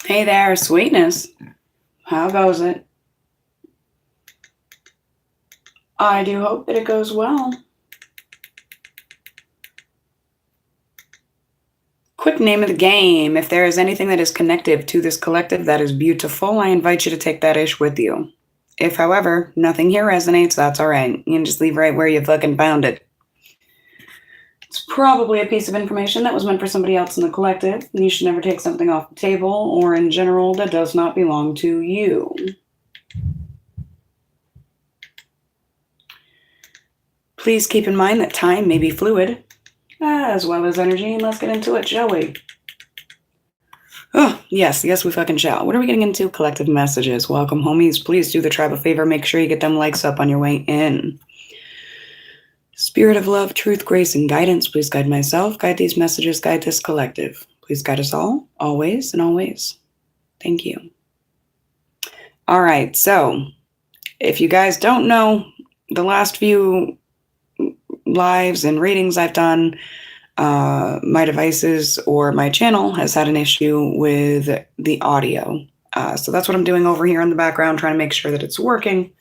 Hey there, sweetness. How goes it? I do hope that it goes well. Quick name of the game. If there is anything that is connective to this collective that is beautiful, I invite you to take that ish with you. If, however, nothing here resonates, that's all right. You can just leave right where you fucking found it. It's probably a piece of information that was meant for somebody else in the collective. You should never take something off the table or in general that does not belong to you. Please keep in mind that time may be fluid, as well as energy. Let's get into it, shall we? Oh, yes, we fucking shall. What are we getting into? Collective messages. Welcome, homies. Please do the tribe a favor. Make sure you get them likes up on your way in. Spirit of love, truth, grace, and guidance. Please guide myself, guide these messages, guide this collective. Please guide us all, always and always. Thank you. All right, so if you guys don't know, the last few lives and readings I've done, my devices or my channel has had an issue with the audio. So that's what I'm doing over here in the background, trying to make sure that it's working.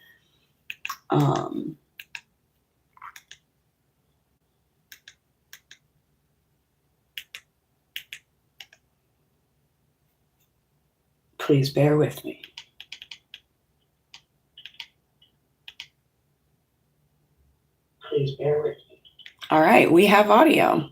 Please bear with me. Please bear with me. All right, we have audio.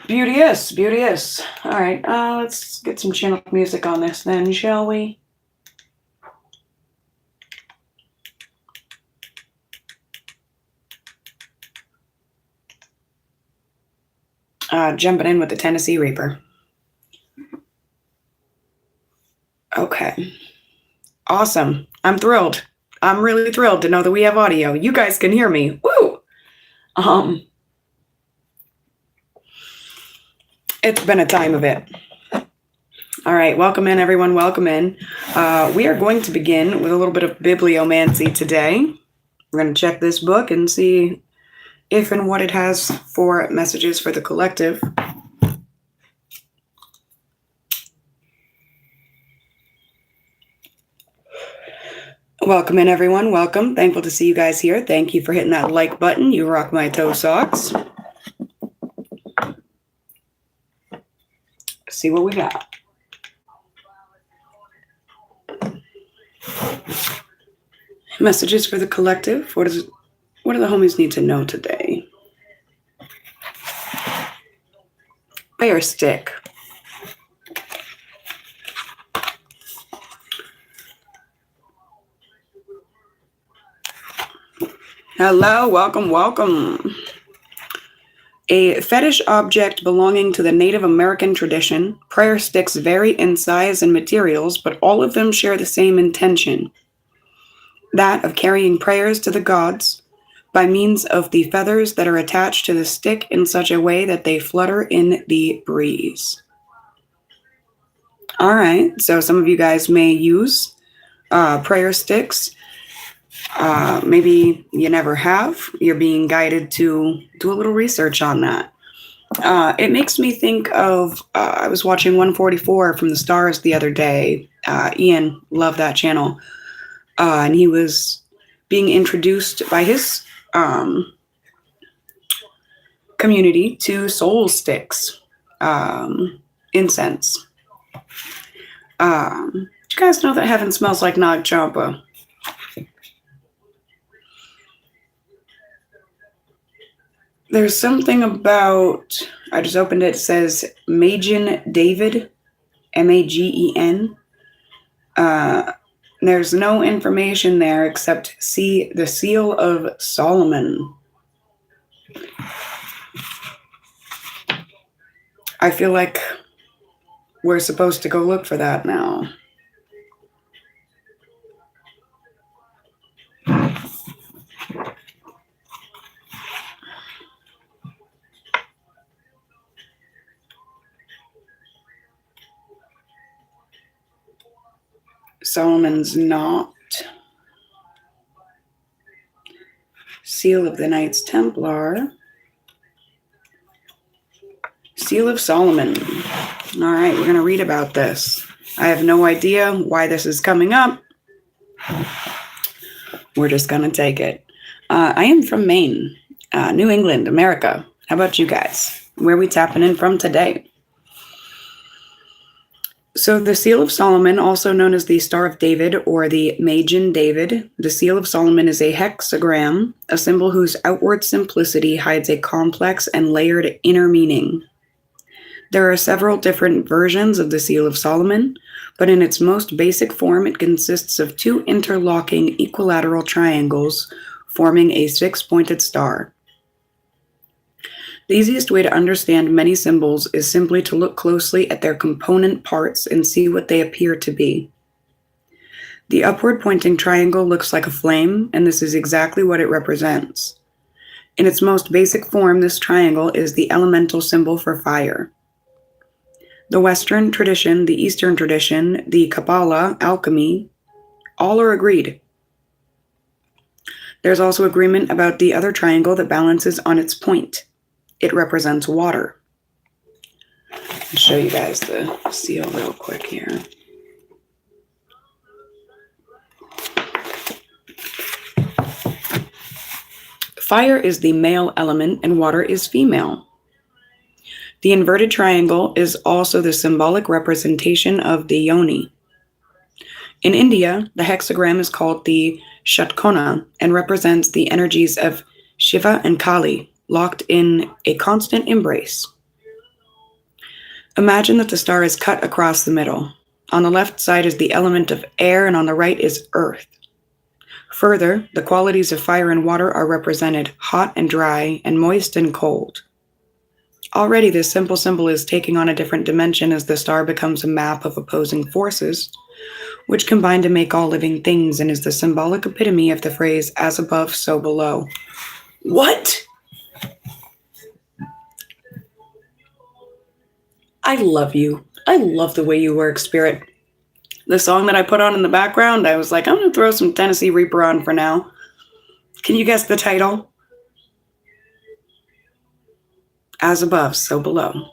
Beauteous, beauteous. All right, let's get some channel music on this then, shall we? Jumping in with the Tennessee Reaper. Okay. Awesome. I'm thrilled. I'm really thrilled to know that we have audio. You guys can hear me. Woo! It's been a time of it. All right, welcome in, everyone. Welcome in. We are going to begin with a little bit of bibliomancy today. We're going to check this book and see if and what it has for messages for the collective. Welcome in, everyone. Welcome. Thankful to see you guys here. Thank you for hitting that like button. You rock my toe socks. See what we got. Messages for the collective. What do the homies need to know today? Fire stick. Hello, welcome, welcome. A fetish object belonging to the Native American tradition, prayer sticks vary in size and materials, but all of them share the same intention, that of carrying prayers to the gods by means of the feathers that are attached to the stick in such a way that they flutter in the breeze. All right, so some of you guys may use prayer sticks. Maybe you never have. You're being guided to do a little research on that. It makes me think of, I was watching 144 from the Stars the other day. Ian, love that channel. And he was being introduced by his community to soul sticks, incense. Did you guys know that heaven smells like Nag Champa? There's something about, I just opened it, it says Magen David, Magen. There's no information there except see the Seal of Solomon. I feel like we're supposed to go look for that now. Solomon's not. Seal of the Knights Templar. Seal of Solomon. All right, we're going to read about this. I have no idea why this is coming up. We're just going to take it. I am from Maine, New England, America. How about you guys? Where are we tapping in from today? So the Seal of Solomon, also known as the Star of David or the Magen David, the Seal of Solomon is a hexagram, a symbol whose outward simplicity hides a complex and layered inner meaning. There are several different versions of the Seal of Solomon, but in its most basic form, it consists of two interlocking equilateral triangles forming a six-pointed star. The easiest way to understand many symbols is simply to look closely at their component parts and see what they appear to be. The upward pointing triangle looks like a flame, and this is exactly what it represents. In its most basic form, this triangle is the elemental symbol for fire. The Western tradition, the Eastern tradition, the Kabbalah, alchemy, all are agreed. There's also agreement about the other triangle that balances on its point. It represents water. I'll show you guys the seal real quick here. Fire is the male element and water is female. The inverted triangle is also the symbolic representation of the yoni. In India, the hexagram is called the Shatkona and represents the energies of Shiva and Kali, locked in a constant embrace. Imagine that the star is cut across the middle. On the left side is the element of air, and on the right is earth. Further, the qualities of fire and water are represented, hot and dry, and moist and cold. Already, this simple symbol is taking on a different dimension as the star becomes a map of opposing forces, which combine to make all living things and is the symbolic epitome of the phrase, as above, so below. What? I love you. I love the way you work, Spirit. The song that I put on in the background, I was like, I'm going to throw some Tennessee Reaper on for now. Can you guess the title? As above, so below.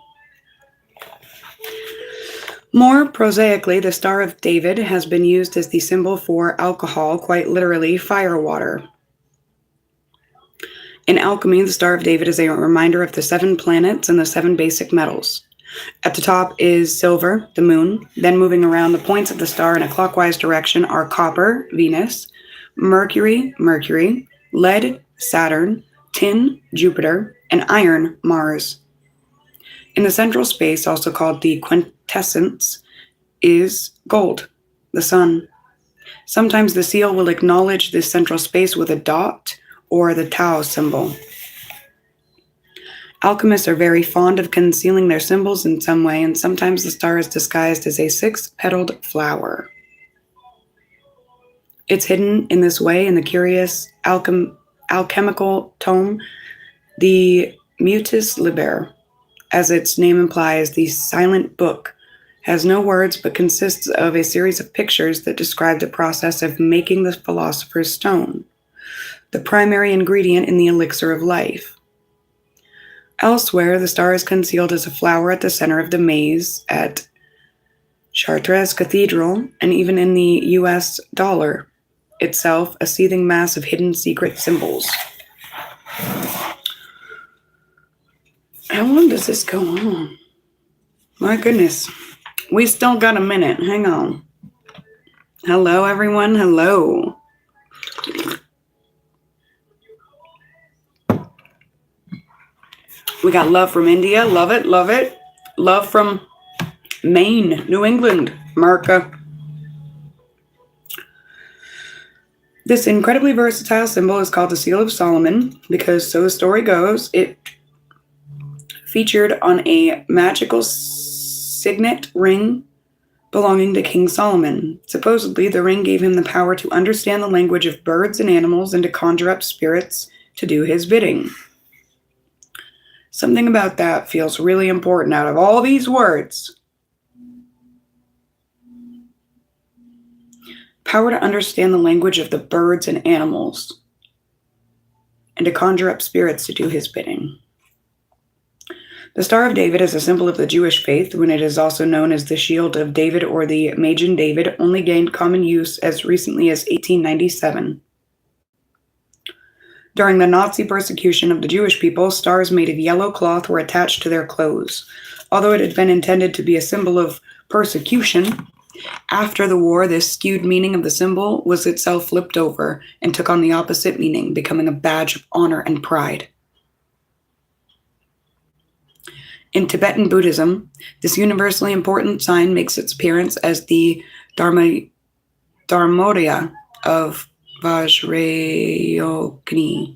More prosaically, the Star of David has been used as the symbol for alcohol, quite literally, fire water. In alchemy, the Star of David is a reminder of the 7 planets and the 7 basic metals. At the top is silver, the moon. Then moving around the points of the star in a clockwise direction are copper, Venus, Mercury, lead, Saturn, tin, Jupiter, and iron, Mars. In the central space, also called the quintessence, is gold, the sun. Sometimes the seal will acknowledge this central space with a dot or the Tau symbol. Alchemists are very fond of concealing their symbols in some way, and sometimes the star is disguised as a 6-petaled flower. It's hidden in this way in the curious alchemical tome, the Mutus Liber. As its name implies, the silent book has no words but consists of a series of pictures that describe the process of making the philosopher's stone, the primary ingredient in the elixir of life. Elsewhere, the star is concealed as a flower at the center of the maze at Chartres Cathedral, and even in the US dollar itself, a seething mass of hidden secret symbols. How long does this go on? My goodness. We still got a minute. Hang on. Hello, everyone. Hello. We got love from India. Love it. Love it. Love from Maine, New England, America. This incredibly versatile symbol is called the Seal of Solomon because, so the story goes, it featured on a magical signet ring belonging to King Solomon. Supposedly, the ring gave him the power to understand the language of birds and animals and to conjure up spirits to do his bidding. Something about that feels really important out of all these words. Power to understand the language of the birds and animals. and to conjure up spirits to do his bidding. The Star of David is a symbol of the Jewish faith, when it is also known as the Shield of David or the Magen David, only gained common use as recently as 1897. During the Nazi persecution of the Jewish people, stars made of yellow cloth were attached to their clothes. Although it had been intended to be a symbol of persecution, after the war, this skewed meaning of the symbol was itself flipped over and took on the opposite meaning, becoming a badge of honor and pride. In Tibetan Buddhism, this universally important sign makes its appearance as the Dharmodia of Vajrayogini.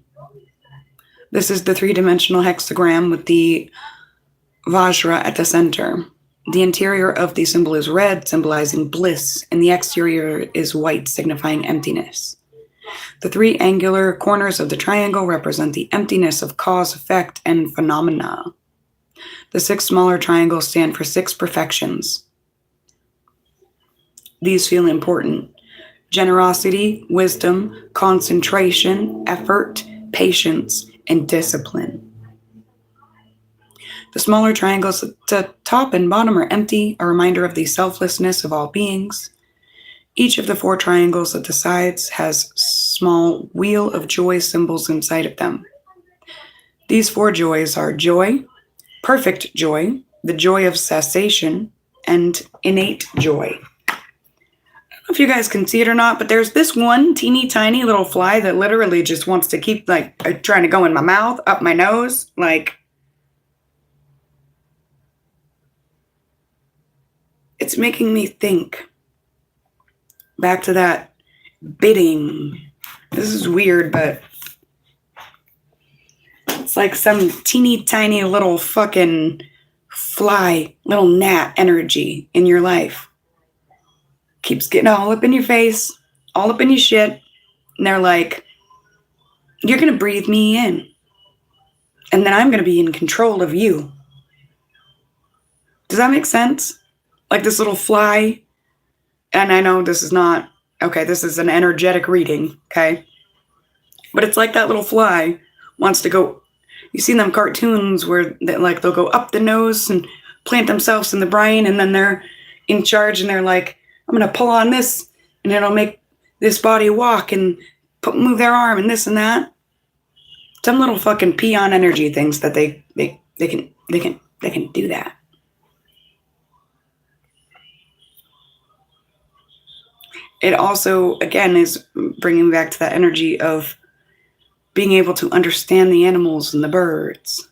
This is the three-dimensional hexagram with the Vajra at the center. The interior of the symbol is red, symbolizing bliss, and the exterior is white, signifying emptiness. The three angular corners of the triangle represent the emptiness of cause, effect, and phenomena. The 6 smaller triangles stand for 6 perfections. These feel important: generosity, wisdom, concentration, effort, patience, and discipline. The smaller triangles at the top and bottom are empty, a reminder of the selflessness of all beings. Each of the 4 triangles at the sides has small wheel of joy symbols inside of them. These 4 joys are joy, perfect joy, the joy of cessation, and innate joy. I don't know if you guys can see it or not, but there's this one teeny tiny little fly that literally just wants to keep trying to go in my mouth, up my nose, it's making me think back to that bidding. This is weird, but it's like some teeny tiny little fucking fly, little gnat energy in your life. Keeps getting all up in your face, all up in your shit. And they're like, you're going to breathe me in. And then I'm going to be in control of you. Does that make sense? Like this little fly. And I know this is not, okay, this is an energetic reading, okay? But it's like that little fly wants to go. You see them cartoons where they'll go up the nose and plant themselves in the brain, and then they're in charge and they're like, I'm going to pull on this and it'll make this body walk and move their arm and this and that. Some little fucking peon energy things that they can do that. It also, again, is bringing back to that energy of being able to understand the animals and the birds.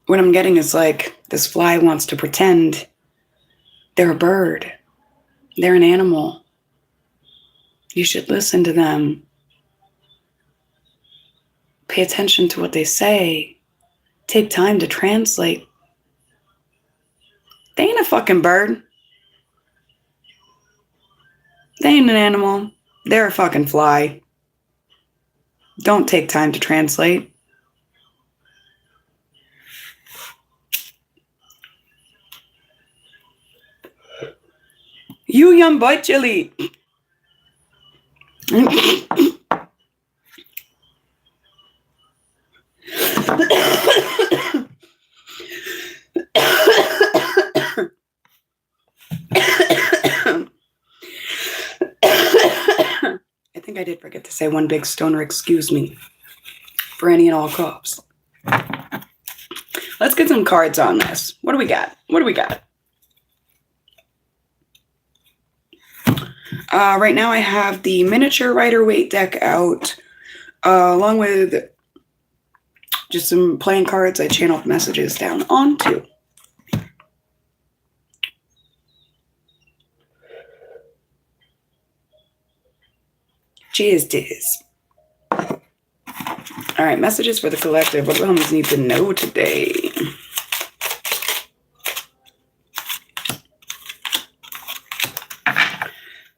What I'm getting is like this fly wants to pretend they're a bird. They're an animal. You should listen to them. Pay attention to what they say. Take time to translate. They ain't a fucking bird. They ain't an animal. They're a fucking fly. Don't take time to translate. You young boy chili. I think I did forget to say one big stoner excuse me for any and all cops. Let's get some cards on this. What do we got? Right now I have the miniature Rider-Waite deck out, along with just some playing cards I channeled messages down onto. Cheers, Diz. All right, messages for the collective. What do homies need to know today?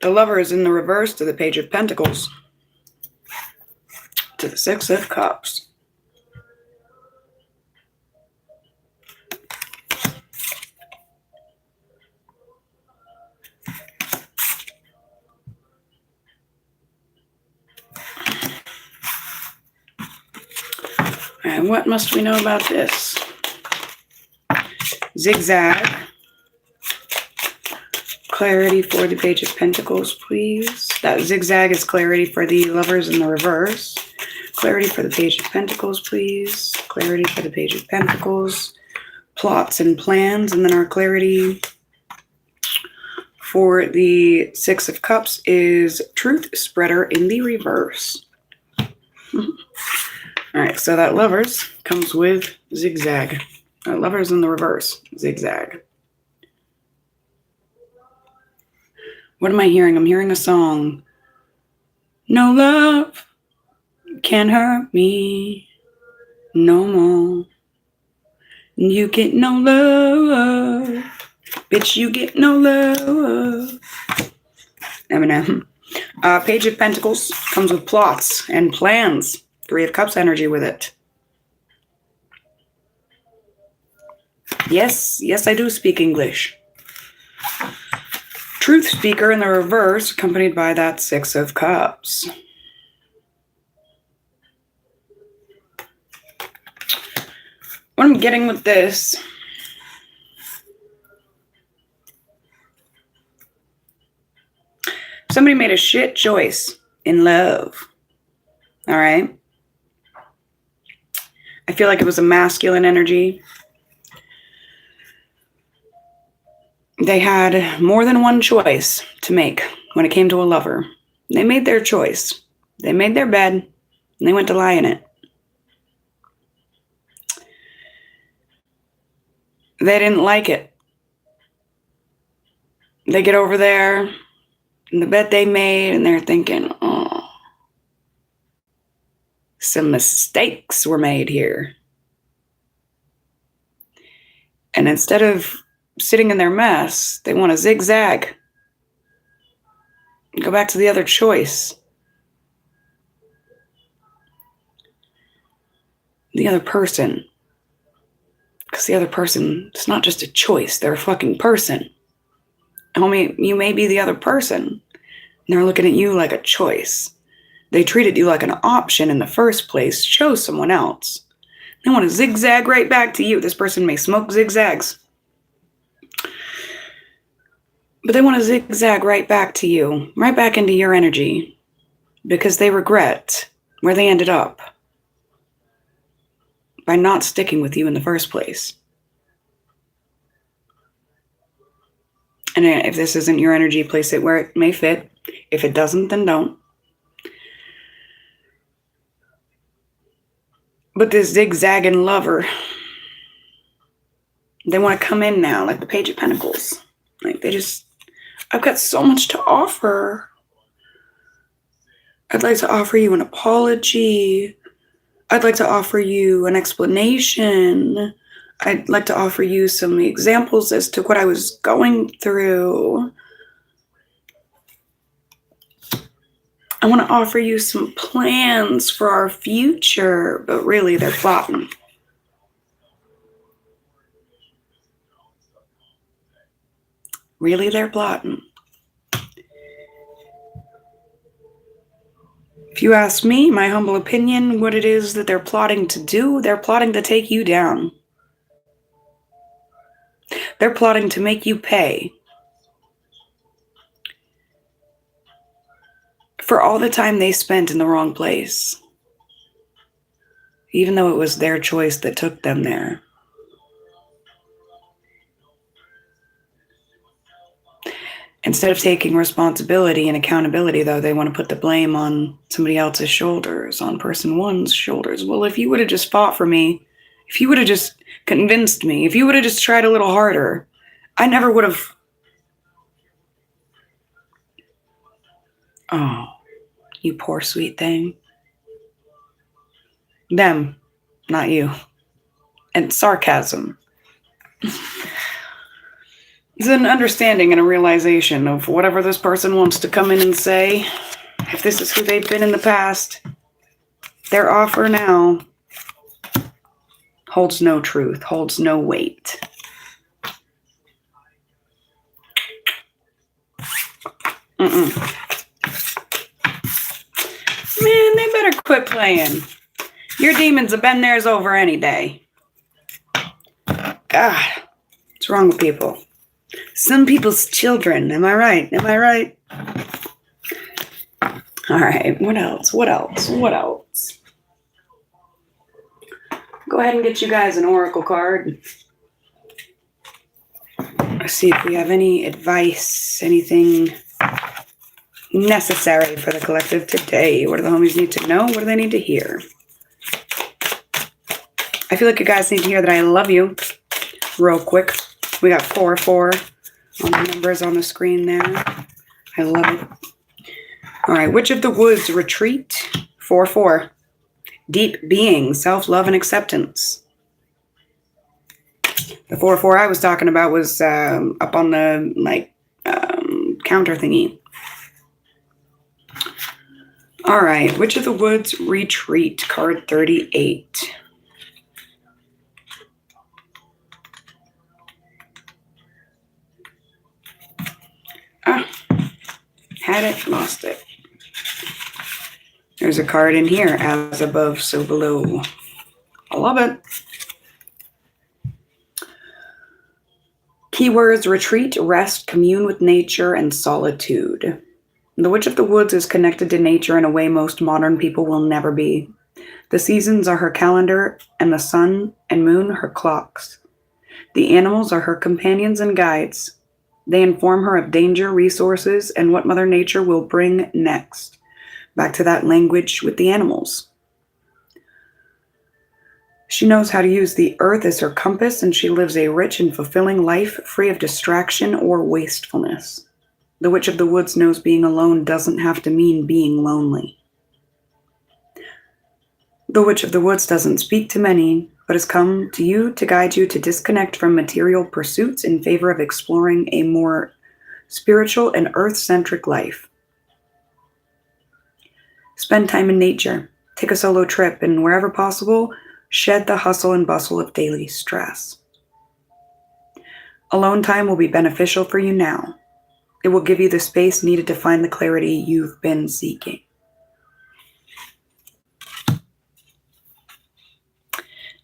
The Lover is in the reverse to the Page of Pentacles, to the Six of Cups. And what must we know about this? Zigzag. Clarity for the Page of Pentacles, please. That zigzag is clarity for the Lovers in the reverse. Clarity for the Page of Pentacles, please. Clarity for the Page of Pentacles. Plots and plans. And then our clarity for the Six of Cups is Truth Spreader in the reverse. All right, so that Lovers comes with zigzag. Lovers in the reverse, zigzag. What am I hearing? I'm hearing a song. No love can hurt me no more. You get no love. Bitch, you get no love. Eminem. Page of Pentacles comes with plots and plans. Three of Cups energy with it. Yes, I do speak English. Truth Speaker in the reverse, accompanied by that Six of Cups. What I'm getting with this, somebody made a shit choice in love. All right? I feel like it was a masculine energy. They had more than one choice to make when it came to a lover. They made their choice. They made their bed, and they went to lie in it. They didn't like it. They get over there, and the bed they made, and they're thinking, oh, some mistakes were made here. And instead of sitting in their mess, they want to zigzag. Go back to the other choice. The other person. Because the other person, it's not just a choice, they're a fucking person. Homie, you may be the other person. And they're looking at you like a choice. They treated you like an option in the first place, chose someone else. They want to zigzag right back to you. This person may smoke zigzags. But they want to zigzag right back to you, right back into your energy, because they regret where they ended up by not sticking with you in the first place. And if this isn't your energy, place it where it may fit. If it doesn't, then don't. But this zigzagging lover, they want to come in now, like the Page of Pentacles. Like I've got so much to offer. I'd like to offer you an apology. I'd like to offer you an explanation. I'd like to offer you some examples as to what I was going through. I want to offer you some plans for our future, but really they're plotting. Really, they're plotting. If you ask me, my humble opinion, what it is that they're plotting to do, they're plotting to take you down. They're plotting to make you pay for all the time they spent in the wrong place, even though it was their choice that took them there. Instead of taking responsibility and accountability, though, they want to put the blame on somebody else's shoulders, on person one's shoulders. Well, if you would have just fought for me, if you would have just convinced me, if you would have just tried a little harder, I never would have. Oh, you poor sweet thing. Them, not you. And sarcasm. It's an understanding and a realization of whatever this person wants to come in and say. If this is who they've been in the past, their offer now holds no truth, holds no weight. Man, they better quit playing. Your demons have been theirs over any day. God, what's wrong with people? Some people's children. Am I right? Am I right? All right. What else? What else? What else? Go ahead and get you guys an oracle card. Let's see if we have any advice, anything necessary for the collective today. What do the homies need to know? What do they need to hear? I feel like you guys need to hear that I love you real quick. We got 4-4 on the numbers on the screen there. I love it. All right. Witch of the Woods retreat. 4-4. Deep being, self-love, and acceptance. The 4-4 I was talking about was up on the counter thingy. All right. Witch of the Woods retreat. Card 38. Had it, lost it. There's a card in here, as above, so below. I love it. Keywords: retreat, rest, commune with nature, and solitude. The Witch of the Woods is connected to nature in a way most modern people will never be. The seasons are her calendar, and the sun and moon her clocks. The animals are her companions and guides. They inform her of danger, resources, and what Mother Nature will bring next. Back to that language with the animals. She knows how to use the earth as her compass, and she lives a rich and fulfilling life, free of distraction or wastefulness. The Witch of the Woods knows being alone doesn't have to mean being lonely. The Witch of the Woods doesn't speak to many, but has come to you to guide you to disconnect from material pursuits in favor of exploring a more spiritual and earth-centric life. Spend time in nature, take a solo trip, and wherever possible, shed the hustle and bustle of daily stress. Alone time will be beneficial for you now. It will give you the space needed to find the clarity you've been seeking.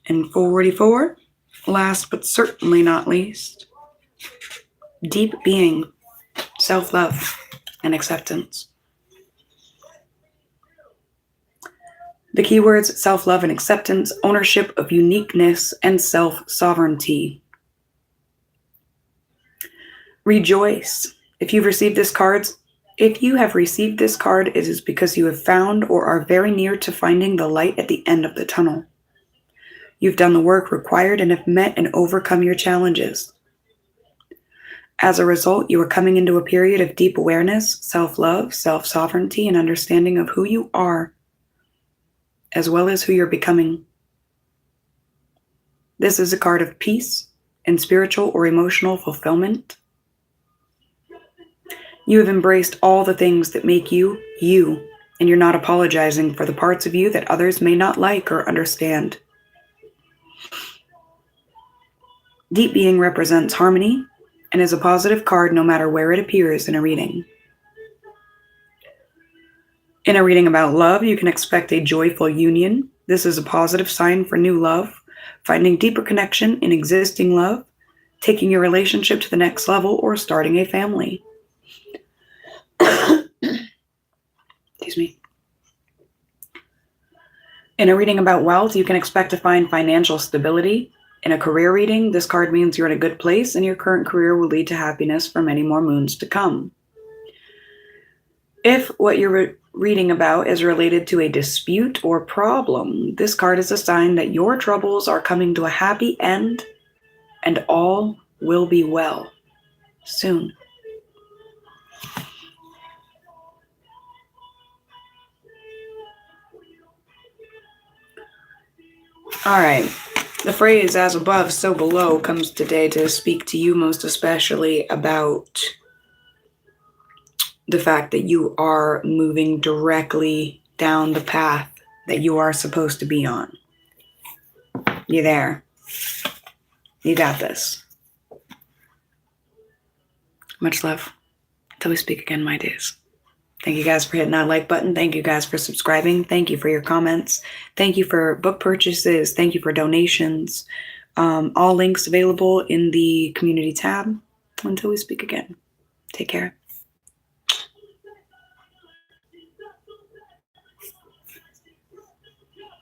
And 44, last but certainly not least, deep being, self-love, and acceptance. The keywords: self-love and acceptance, ownership of uniqueness, and self-sovereignty. Rejoice. If you have received this card, it is because you have found or are very near to finding the light at the end of the tunnel. You've done the work required and have met and overcome your challenges. As a result, you are coming into a period of deep awareness, self-love, self-sovereignty, and understanding of who you are, as well as who you're becoming. This is a card of peace and spiritual or emotional fulfillment. You have embraced all the things that make you, you, and you're not apologizing for the parts of you that others may not like or understand. Deep being represents harmony and is a positive card no matter where it appears in a reading. In a reading about love, you can expect a joyful union. This is a positive sign for new love, finding deeper connection in existing love, taking your relationship to the next level, or starting a family. Excuse me. In a reading about wealth, you can expect to find financial stability. In a career reading, this card means you're in a good place and your current career will lead to happiness for many more moons to come. If what you're reading about is related to a dispute or problem, this card is a sign that your troubles are coming to a happy end and all will be well soon. All right. The phrase "as above, so below" comes today to speak to you most especially about the fact that you are moving directly down the path that you are supposed to be on. You're there. You got this. Much love. Till we speak again, my days. Thank you guys for hitting that like button. Thank you guys for subscribing. Thank you for your comments. Thank you for book purchases. Thank you for donations. All links available in the community tab. Until we speak again, take care.